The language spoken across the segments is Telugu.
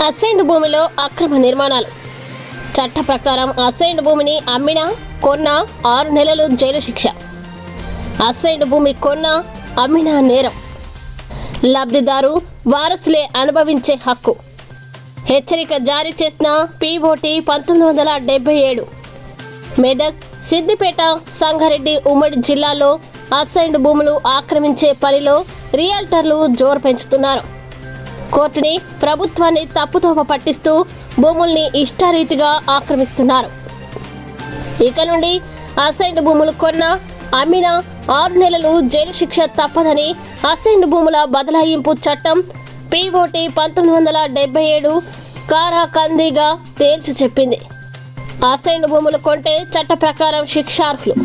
అసైన్డ్ భూమిలో అక్రమ నిర్మాణాలు. చట్ట ప్రకారం అసైన్డ్ భూమిని అమ్మినా కొన్నా 6 నెలలు జైలు శిక్ష. అసైన్డ్ భూమి కొన్నా అమ్మినా నేరం. లబ్ధిదారు వారసులే అనుభవించే హక్కు. హెచ్చరిక జారీ చేసిన పీఓటీ 1977. మెదక్, సిద్దిపేట, సంగారెడ్డి ఉమ్మడి జిల్లాలో అసైన్డ్ భూములు ఆక్రమించే పనిలో రియల్టర్లు జోరు పెంచుతున్నారు. కోర్టుని, ప్రభుత్వాన్ని తప్పుదోవ పట్టిస్తూ భూముల్ని ఇష్టారీతిగా ఆక్రమిస్తున్నారు. ఇక నుండి అసైన్డ్ భూములు కొన్నా అమ్మినా 6 నెలలు జైలు శిక్ష తప్పదని అసైన్డ్ భూముల బదలాయింపు చట్టం పీఓటీ 1977 కారాకందీగా తేల్చి చెప్పింది. అసైన్డ్ భూములు కొంటే చట్ట ప్రకారం శిక్షార్హులు.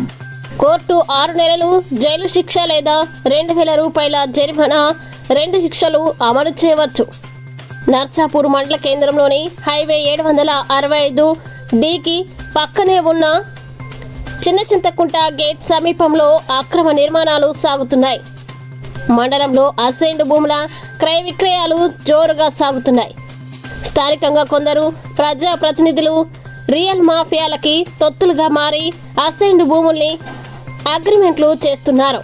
కోర్టు 6 నెలలు జైలు శిక్ష లేదా 2000 రూపాయల జరిమానా 2 శిక్షలు అమలు చేయవచ్చు. నర్సాపూర్ మండల కేంద్రంలోని హైవే 765 డీకి పక్కనే ఉన్న చిన్నచింతకుంట గేట్ సమీపంలో అక్రమ నిర్మాణాలు సాగుతున్నాయి. మండలంలో అసైన్డ్ భూముల క్రయ విక్రయాలు జోరుగా సాగుతున్నాయి. స్థానికంగా కొందరు ప్రజాప్రతినిధులు రియల్ మాఫియాలకి తొత్తులుగా మారి అసైన్డ్ భూముల్ని అగ్రిమెంట్లు చేస్తున్నారు.